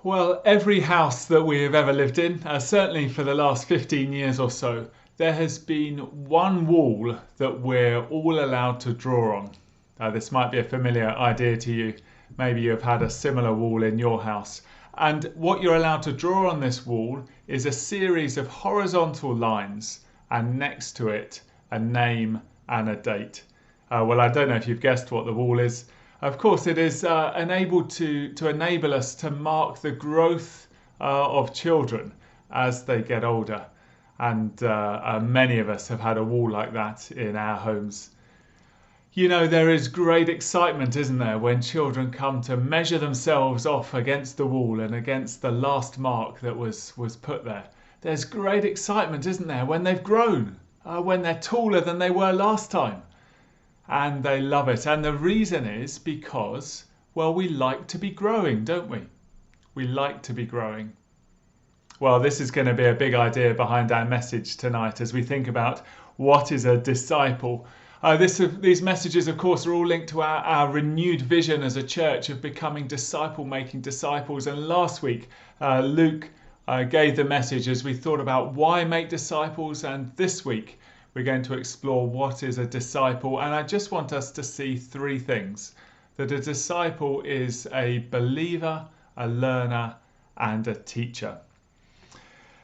Well, every house that we have ever lived in, certainly for the last 15 years or so, there has been one wall that we're all allowed to draw on. This might be a familiar idea to you. Maybe you've had a similar wall in your house. And what you're allowed to draw on this wall is a series of horizontal lines, and next to it, a name and a date. Well, I don't know if you've guessed what the wall is. Of course, it is enabled to enable us to mark the growth of children as they get older. And many of us have had a wall like that in our homes. You know, there is great excitement, isn't there, when children come to measure themselves off against the wall and against the last mark that was put there. There's great excitement, isn't there, when they've grown, when they're taller than they were last time. And they love it. And the reason is because, well, we like to be growing, don't we? We like to be growing. Well, this is going to be a big idea behind our message tonight as we think about what is a disciple. These messages, of course, are all linked to our renewed vision as a church of becoming disciple-making disciples. And last week, Luke gave the message as we thought about why make disciples. And this week, we're going to explore what is a disciple. And I just want us to see three things. That a disciple is a believer, a learner, and a teacher.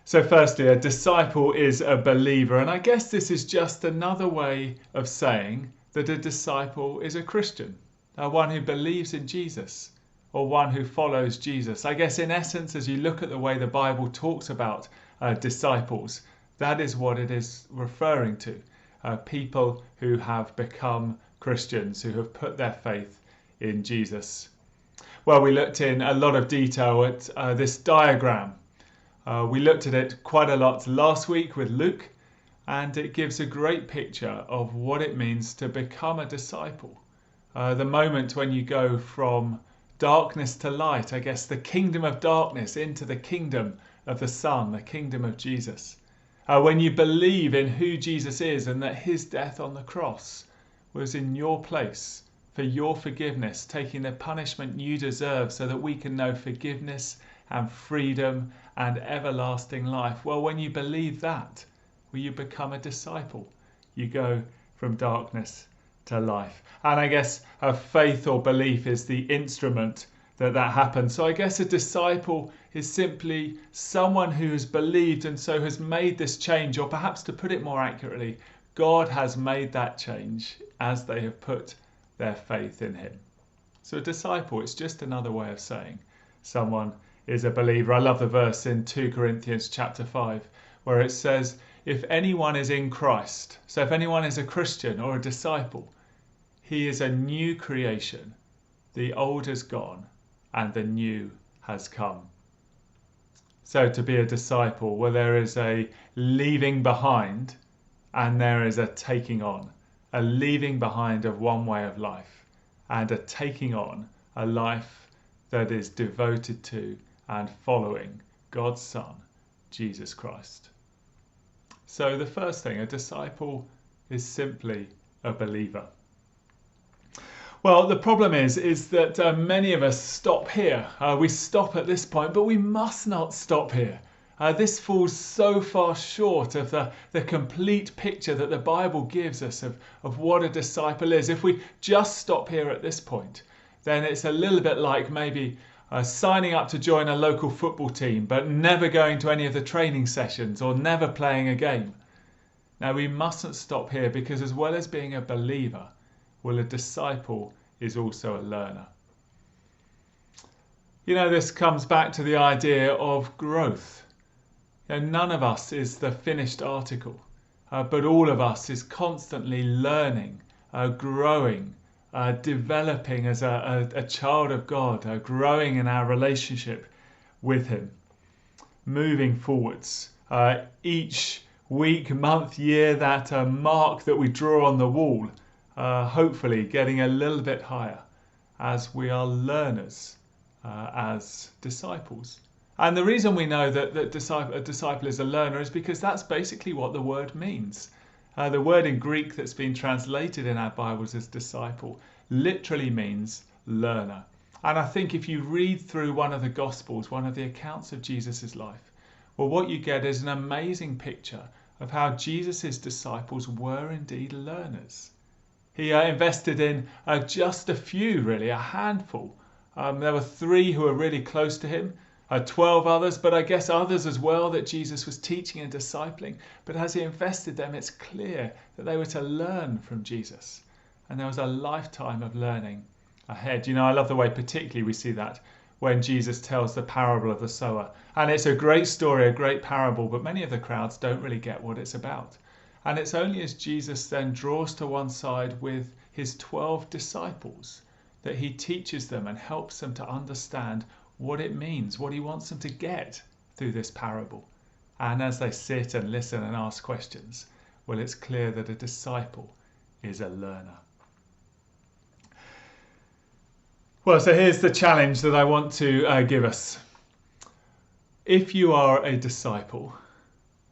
So firstly, a disciple is a believer. And I guess this is just another way of saying that a disciple is a Christian. One who believes in Jesus, or one who follows Jesus. I guess in essence, as you look at the way the Bible talks about disciples, that is what it is referring to. People who have become Christians, who have put their faith in Jesus. Well, we looked in a lot of detail at this diagram. We looked at it quite a lot last week with Luke, and it gives a great picture of what it means to become a disciple. The moment when you go from darkness to light, I guess the kingdom of darkness into the kingdom of the Son, the kingdom of Jesus. When you believe in who Jesus is and that his death on the cross was in your place for your forgiveness, taking the punishment you deserve so that we can know forgiveness and freedom and everlasting life. Well, when you believe that, well, you become a disciple. You go from darkness to life. And I guess a faith or belief is the instrument that happens. So I guess a disciple is simply someone who has believed and so has made this change, or perhaps to put it more accurately, God has made that change as they have put their faith in him. So a disciple, it's just another way of saying someone is a believer. I love the verse in 2 Corinthians chapter 5 where it says, if anyone is in Christ, so if anyone is a Christian or a disciple, he is a new creation. The old is gone and the new has come. So to be a disciple, well, there is a leaving behind and there is a taking on. A leaving behind of one way of life and a taking on a life that is devoted to and following God's Son, Jesus Christ. So the first thing, a disciple is simply a believer. Well, the problem is that many of us stop here. We stop at this point, but we must not stop here. This falls so far short of the complete picture that the Bible gives us of what a disciple is. If we just stop here at this point, then it's a little bit like maybe signing up to join a local football team, but never going to any of the training sessions or never playing a game. Now, we mustn't stop here because as well as being a believer, well, a disciple is also a learner. You know, this comes back to the idea of growth. You know, none of us is the finished article, but all of us is constantly learning, growing, developing as a child of God, growing in our relationship with him, moving forwards. Each week, month, year, that mark that we draw on the wall, hopefully getting a little bit higher as we are learners, as disciples. And the reason we know that a disciple is a learner is because that's basically what the word means. The word in Greek that's been translated in our Bibles as disciple literally means learner. And I think if you read through one of the Gospels, one of the accounts of Jesus' life, well, what you get is an amazing picture of how Jesus' disciples were indeed learners. He invested in just a few, really, a handful. There were 3 who were really close to him, 12 others, but I guess others as well that Jesus was teaching and discipling. But as he invested them, it's clear that they were to learn from Jesus. And there was a lifetime of learning ahead. I love the way particularly we see that when Jesus tells the parable of the sower. And it's a great story, a great parable, but many of the crowds don't really get what it's about. And it's only as Jesus then draws to one side with his 12 disciples that he teaches them and helps them to understand what it means, what he wants them to get through this parable. And as they sit and listen and ask questions, well, it's clear that a disciple is a learner. Well, so here's the challenge that I want to give us. If you are a disciple,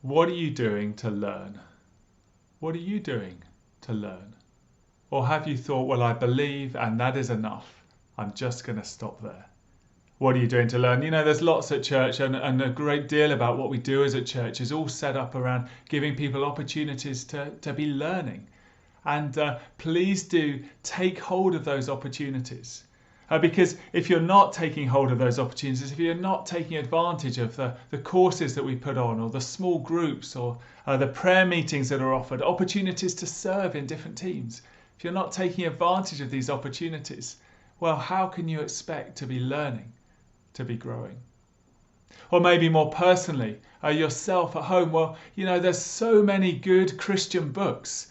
what are you doing to learn? What are you doing to learn? Or have you thought, well, I believe and that is enough. I'm just going to stop there. What are you doing to learn? There's lots at church and a great deal about what we do as a church is all set up around giving people opportunities to be learning. And please do take hold of those opportunities. Because if you're not taking hold of those opportunities, if you're not taking advantage of the courses that we put on, or the small groups, or the prayer meetings that are offered, opportunities to serve in different teams, if you're not taking advantage of these opportunities, well, how can you expect to be learning, to be growing? Or maybe more personally, yourself at home, well, there's so many good Christian books.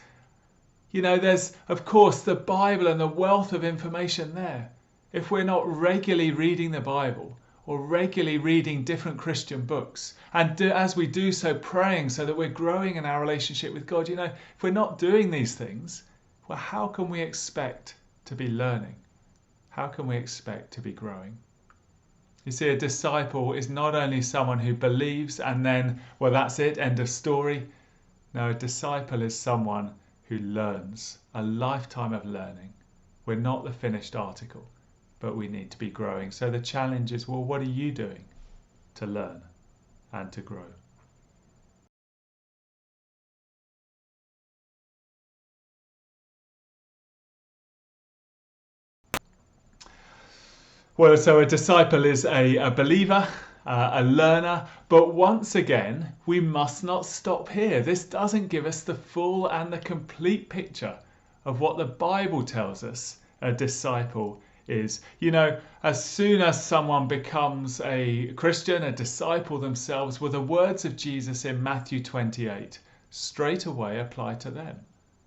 There's, of course, the Bible and the wealth of information there. If we're not regularly reading the Bible or regularly reading different Christian books, and as we do so, praying so that we're growing in our relationship with God, if we're not doing these things, well, how can we expect to be learning? How can we expect to be growing? You see, a disciple is not only someone who believes and then, well, that's it, end of story. No, a disciple is someone who learns, a lifetime of learning. We're not the finished article, but we need to be growing. So the challenge is, well, what are you doing to learn and to grow? Well, so a disciple is a believer, a learner, but once again, we must not stop here. This doesn't give us the full and the complete picture of what the Bible tells us a disciple is. As soon as someone becomes a Christian, a disciple themselves, well, the words of Jesus in Matthew 28 straight away apply to them.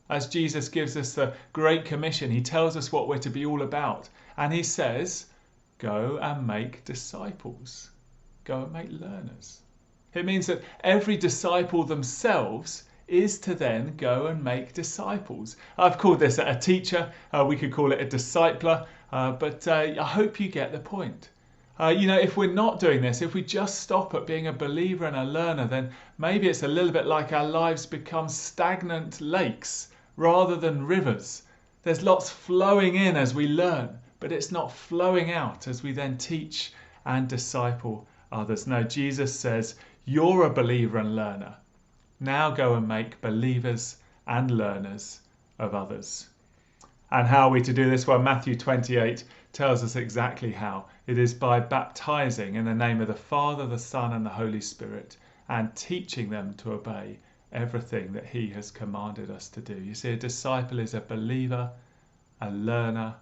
As Jesus gives us the Great Commission, he tells us what we're to be all about. And he says, go and make disciples. Go and make learners. It means that every disciple themselves is to then go and make disciples. I've called this a teacher. We could call it a discipler. But I hope you get the point. If we're not doing this, if we just stop at being a believer and a learner, then maybe it's a little bit like our lives become stagnant lakes rather than rivers. There's lots flowing in as we learn, but it's not flowing out as we then teach and disciple others. No, Jesus says, you're a believer and learner. Now go and make believers and learners of others. And how are we to do this? Well, Matthew 28 tells us exactly how. It is by baptizing in the name of the Father, the Son, and the Holy Spirit, and teaching them to obey everything that he has commanded us to do. You see, a disciple is a believer, a learner,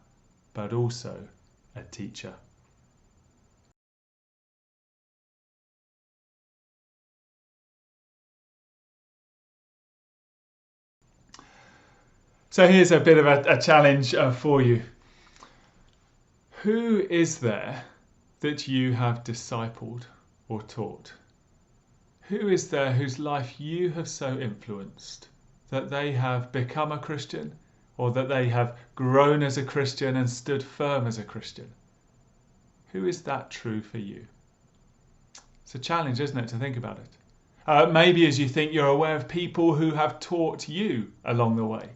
but also a teacher. So here's a bit of a challenge for you. Who is there that you have discipled or taught? Who is there whose life you have so influenced that they have become a Christian, or that they have grown as a Christian and stood firm as a Christian? Who is that true for you? It's a challenge, isn't it, to think about it? Maybe as you think, you're aware of people who have taught you along the way.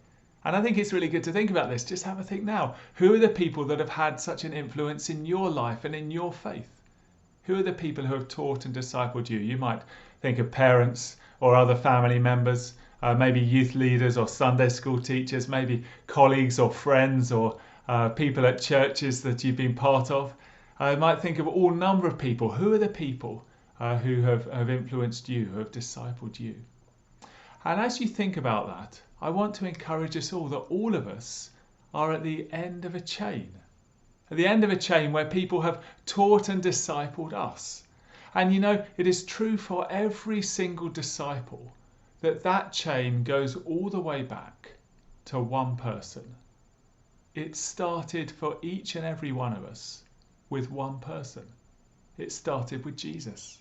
And I think it's really good to think about this. Just have a think now. Who are the people that have had such an influence in your life and in your faith? Who are the people who have taught and discipled you? You might think of parents or other family members, maybe youth leaders or Sunday school teachers, maybe colleagues or friends or people at churches that you've been part of. I might think of all number of people. Who are the people who have influenced you, who have discipled you? And as you think about that, I want to encourage us all that all of us are at the end of a chain. At the end of a chain where people have taught and discipled us. And you know, it is true for every single disciple that that chain goes all the way back to one person. It started for each and every one of us with one person. It started with Jesus.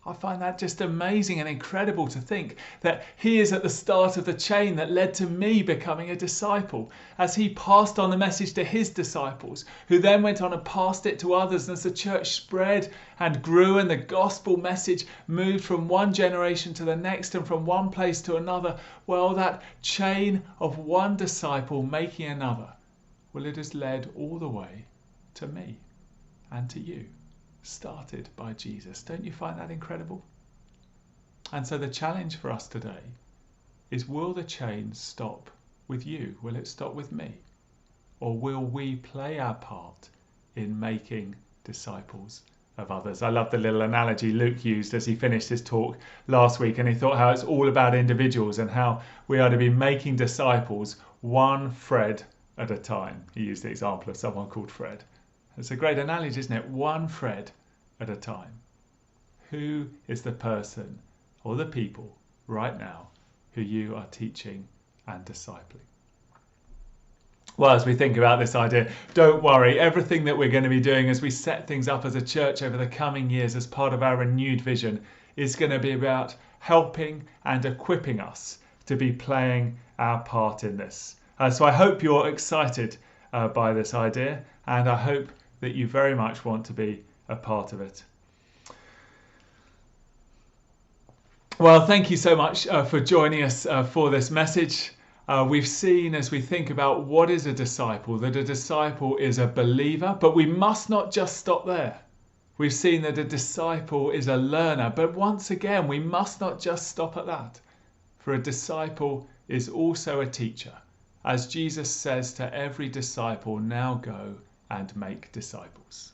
I find that just amazing and incredible to think that he is at the start of the chain that led to me becoming a disciple, as he passed on the message to his disciples, who then went on and passed it to others. And as the church spread and grew and the gospel message moved from one generation to the next and from one place to another, well, that chain of one disciple making another, well, it has led all the way to me and to you. Started by Jesus. Don't you find that incredible? And so the challenge for us today is, will the chain stop with you? Will it stop with me? Or will we play our part in making disciples of others? I love the little analogy Luke used as he finished his talk last week, and he thought how it's all about individuals and how we are to be making disciples one Fred at a time. He used the example of someone called Fred. It's a great analogy, isn't it? One Fred at a time. Who is the person or the people right now who you are teaching and discipling? Well, as we think about this idea, don't worry. Everything that we're going to be doing as we set things up as a church over the coming years as part of our renewed vision is going to be about helping and equipping us to be playing our part in this. So I hope you're excited by this idea, and I hope that you very much want to be a part of it. Well, thank you so much for joining us for this message. We've seen, as we think about what is a disciple, that a disciple is a believer, but we must not just stop there. We've seen that a disciple is a learner, but once again, we must not just stop at that. For a disciple is also a teacher, as Jesus says to every disciple, now go and make disciples.